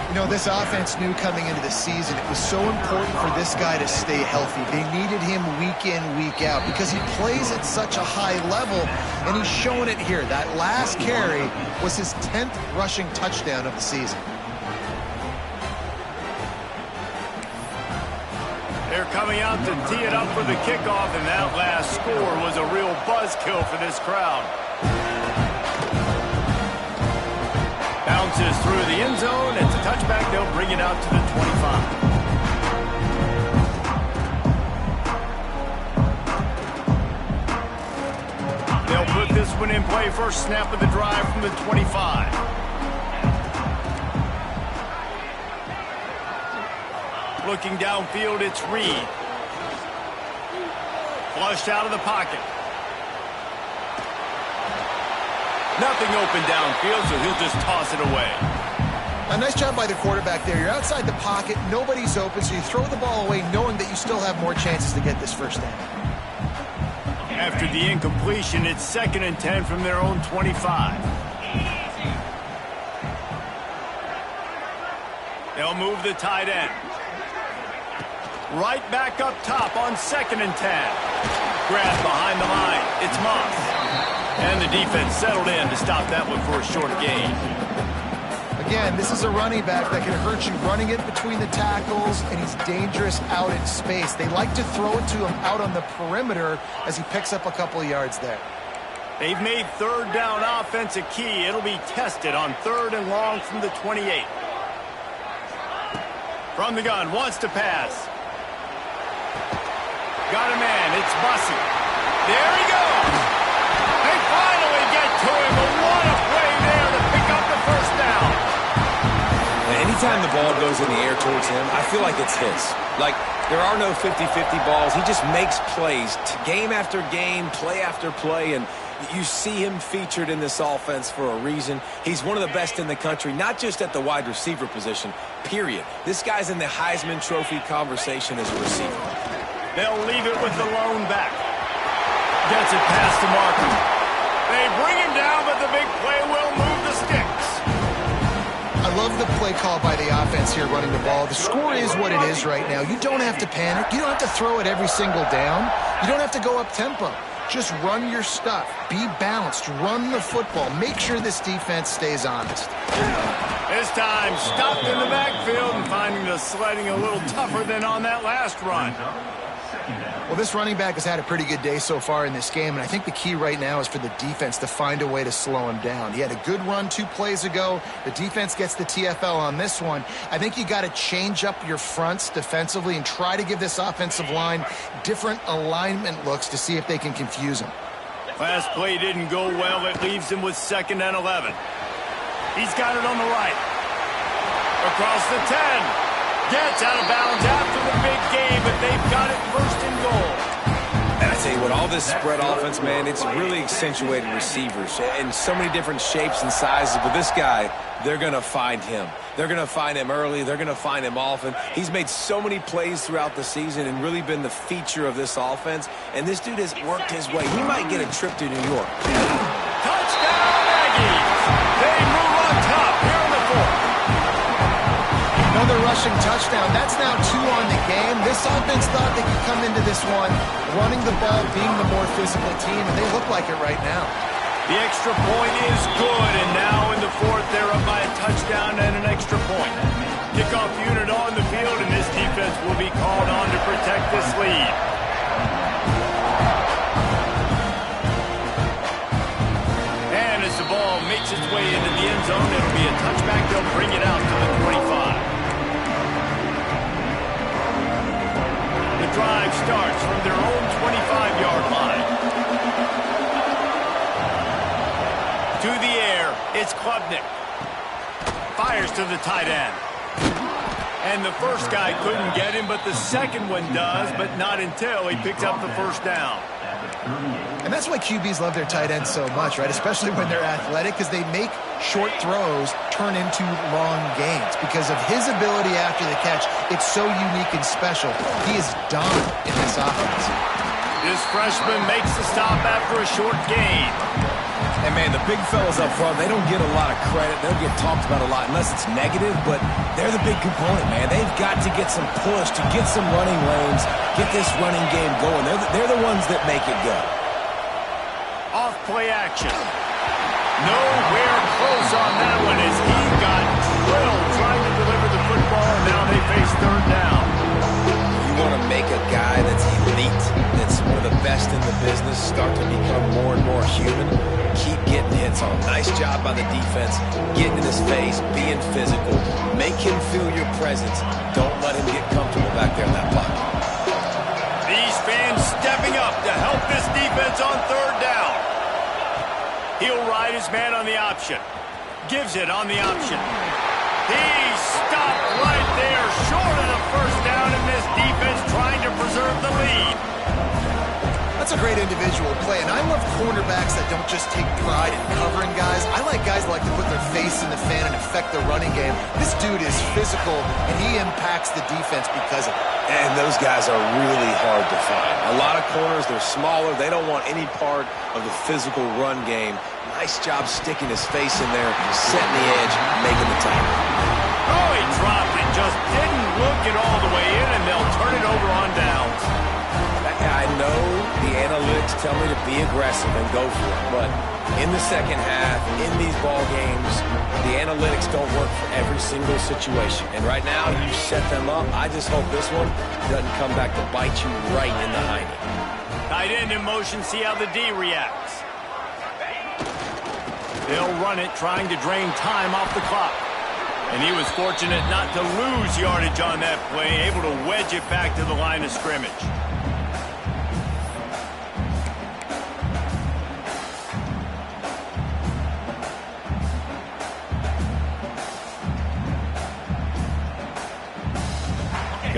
You know, this offense knew coming into the season it was so important for this guy to stay healthy. They needed him week in, week out because he plays at such a high level, and he's showing it here. That last carry was his 10th rushing touchdown of the season. They're coming out to tee it up for the kickoff, and that last score was a real buzzkill for this crowd. Bounces through the end zone. It's a touchback. They'll bring it out to the 25. They'll put this one in play. First snap of the drive from the 25. Looking downfield, it's Reed. Flushed out of the pocket. Nothing open downfield, so he'll just toss it away. A nice job by the quarterback there. You're outside the pocket, nobody's open, so you throw the ball away knowing that you still have more chances to get this first down. After the incompletion, it's 2nd and 10 from their own 25. They'll move the tight end. Right back up top on 2nd and 10. Grab behind the line. It's Moss. And the defense settled in to stop that one for a short gain. Again, this is a running back that can hurt you running it between the tackles, and he's dangerous out in space. They like to throw it to him out on the perimeter as he picks up a couple of yards there. They've made third down offense a key. It'll be tested on 3rd and long from the 28. From the gun, wants to pass. Got a man. It's Bussy. There he goes. They finally get to him. But what a play there to pick up the first down. Anytime the ball goes in the air towards him, I feel like it's his. Like, there are no 50-50 balls. He just makes plays game after game, play after play, and you see him featured in this offense for a reason. He's one of the best in the country, not just at the wide receiver position, period. This guy's in the Heisman Trophy conversation as a receiver. They'll leave it with the lone back. Gets it past to Markham. They bring him down, but the big play will move the sticks. I love the play call by the offense here running the ball. The score is what it is right now. You don't have to panic. You don't have to throw it every single down. You don't have to go up tempo. Just run your stuff. Be balanced. Run the football. Make sure this defense stays honest. This time, stopped in the backfield and finding the sledding a little tougher than on that last run. Well, this running back has had a pretty good day so far in this game, and I think the key right now is for the defense to find a way to slow him down. He had a good run 2 plays ago. The defense gets the TFL on this one. I think you got to change up your fronts defensively and try to give this offensive line different alignment looks to see if they can confuse him. Last play didn't go well. It leaves him with 2nd and 11. He's got it on the right. Across the 10. Gets out of bounds after the big game, but they've got it 1st and goal. And I tell you what, all this spread offense, man, it's really accentuated receivers in so many different shapes and sizes. But this guy, they're going to find him. They're going to find him early. They're going to find him often. He's made so many plays throughout the season and really been the feature of this offense. And this dude has worked his way. He might get a trip to New York. Touchdown, Aggies! They move on top here in the 4th. Another rushing touchdown. That's now 2 on the game. This offense thought they could come into this one running the ball, being the more physical team, and they look like it right now. The extra point is good, and now in the 4th, they're up by a touchdown and an extra point. Kickoff unit on the field, and this defense will be called on to protect this lead. And as the ball makes its way into the end zone, it'll be a touchback. They'll bring it out to the 25. The drive starts from their own 25-yard line. To the air, it's Klubnik. Fires to the tight end. And the first guy couldn't get him, but the second one does, but not until he picks up the 1st down. And that's why QBs love their tight ends so much, right? Especially when they're athletic, because they make short throws turn into long gains. Because of his ability after the catch, it's so unique and special. He is dominant in this offense. This freshman makes the stop after a short gain. And, man, the big fellas up front, they don't get a lot of credit. They don't get talked about a lot unless it's negative, but they're the big component, man. They've got to get some push, to get some running lanes, get this running game going. They're the ones that make it go. Off play action. Nowhere close on that one as he got drilled trying to deliver the football, and now they face 3rd down. You want to make a guy that's elite, that's one of the best in the business, start to become more and more human. Keep getting hits on. Nice job by the defense. Getting in his face, being physical. Make him feel your presence. Don't let him get comfortable back there in that pocket. These fans stepping up to help this defense on 3rd down. He'll ride his man on the option. Gives it on the option. He stopped right there, short of the 1st down, and this defense trying to preserve the lead. That's a great individual play, and I love cornerbacks that don't just take pride in covering guys. I like guys that like to put their face in the fan and affect the running game. This dude is physical, and he impacts the defense because of it. And those guys are really hard to find. A lot of corners, they're smaller. They don't want any part of the physical run game. Nice job sticking his face in there, setting the edge, making the tackle. Oh, he dropped it. Just didn't look it all the way in, and they'll turn it over on downs. I know the analytics tell me to be aggressive and go for it, but in the second half, in these ball games, the analytics don't work for every single situation. And right now, you set them up. I just hope this one doesn't come back to bite you right in the hiney. Tight end in motion, see how the D reacts. They'll run it, trying to drain time off the clock. And he was fortunate not to lose yardage on that play, able to wedge it back to the line of scrimmage.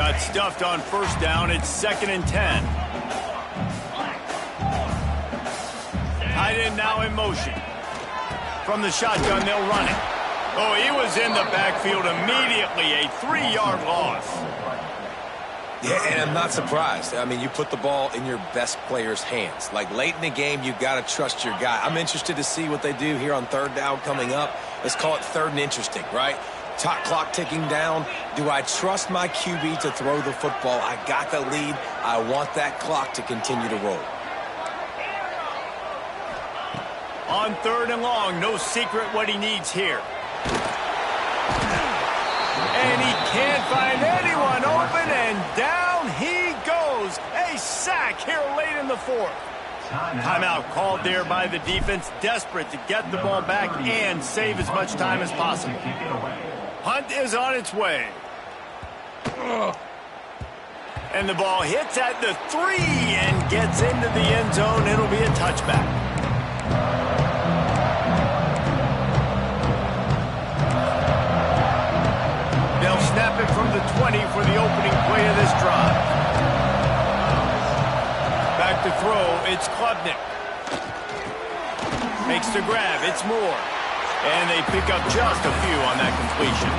Got stuffed on first down. It's 2nd and 10. Tight end now in motion. From the shotgun, they'll run it. Oh, he was in the backfield immediately. A 3-yard loss. Yeah, and I'm not surprised. I mean, you put the ball in your best player's hands. Like, late in the game, you've got to trust your guy. I'm interested to see what they do here on 3rd down coming up. Let's call it 3rd and interesting, right? Top clock ticking down. Do I trust my QB to throw the football? I got the lead. I want that clock to continue to roll. On 3rd and long, no secret what he needs here. And he can't find anyone open, and down he goes. A sack here late in the 4th. Timeout called there by the defense, desperate to get the ball back and save as much time as possible. Hunt is on its way. And the ball hits at the 3 and gets into the end zone. It'll be a touchback. They'll snap it from the 20 for the opening play of this drive. Back to throw, it's Klubnik. Makes the grab, it's Moore. And they pick up just a few on that completion.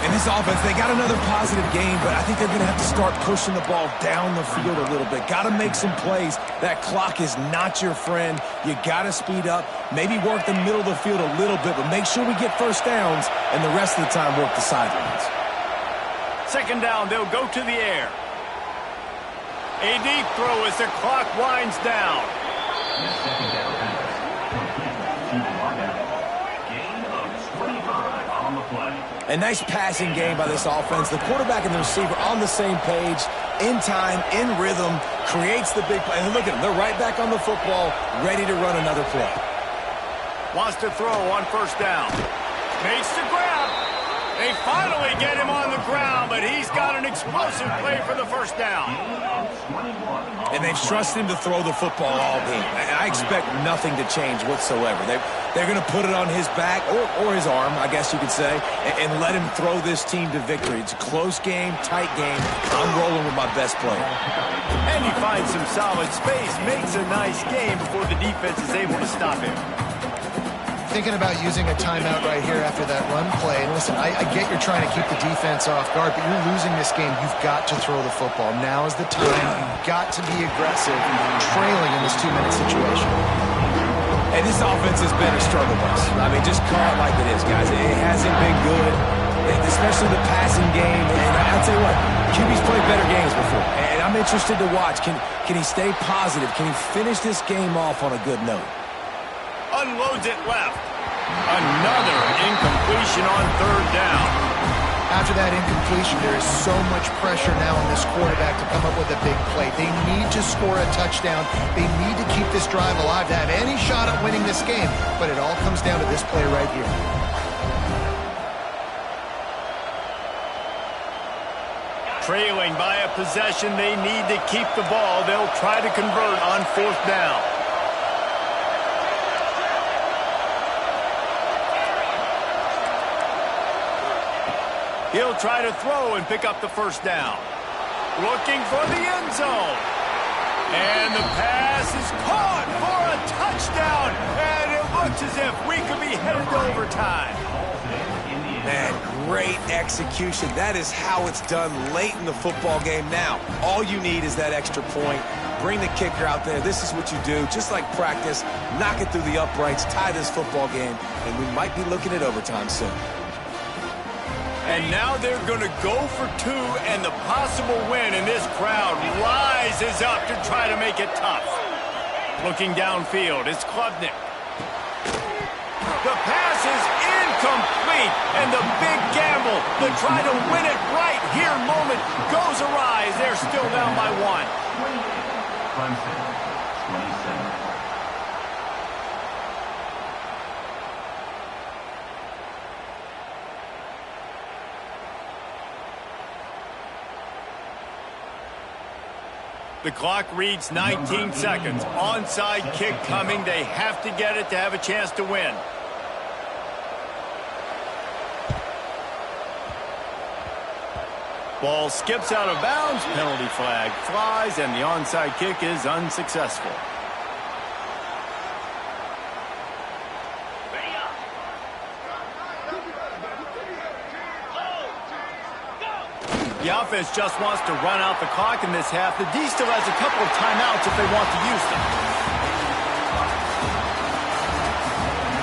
In this offense, they got another positive game, but I think they're going to have to start pushing the ball down the field a little bit. Got to make some plays. That clock is not your friend. You got to speed up, maybe work the middle of the field a little bit, but make sure we get first downs, and the rest of the time work the sidelines. 2nd down, they'll go to the air. A deep throw as the clock winds down. A nice passing game by this offense. The quarterback and the receiver on the same page, in time, in rhythm, creates the big play. And look at them. They're right back on the football, ready to run another play. Wants to throw on 1st down. Makes the grab. They finally get him on the ground, but he's got an explosive play for the 1st down. And they've trusted him to throw the football all game. I expect nothing to change whatsoever. They're going to put it on his back, or his arm, I guess you could say, and let him throw this team to victory. It's a close game, tight game. I'm rolling with my best player. And he finds some solid space, makes a nice game before the defense is able to stop him. Thinking about using a timeout right here after that run play. And listen, I get you're trying to keep the defense off guard, but you're losing this game. You've got to throw the football. Now is the time. You've got to be aggressive, trailing in this 2-minute situation. And this offense has been a struggle bus. I mean, just call it like it is, guys. It hasn't been good, especially the passing game. And I'll tell you what, QB's played better games before. And I'm interested to watch. Can he stay positive? Can he finish this game off on a good note? Unloads it left. Another incompletion on 3rd down. After that incompletion, there is so much pressure now on this quarterback to come up with a big play. They need to score a touchdown. They need to keep this drive alive to have any shot at winning this game. But it all comes down to this play right here. Trailing by a possession, they need to keep the ball. They'll try to convert on 4th down. He'll try to throw and pick up the 1st down. Looking for the end zone. And the pass is caught for a touchdown. And it looks as if we could be headed to overtime. Man, great execution. That is how it's done late in the football game. Now, all you need is that extra point. Bring the kicker out there. This is what you do. Just like practice, knock it through the uprights, tie this football game, and we might be looking at overtime soon. And now they're going to go for 2 and the possible win, and this crowd rises up to try to make it tough. Looking downfield, it's Klubnik. The pass is incomplete, and the big gamble to try to win it right here moment goes awry as they're still down by 1. 27. The clock reads 19 seconds. Onside kick coming. They have to get it to have a chance to win. Ball skips out of bounds, penalty flag flies, and the onside kick is unsuccessful. The offense just wants to run out the clock in this half. The D still has a couple of timeouts if they want to use them.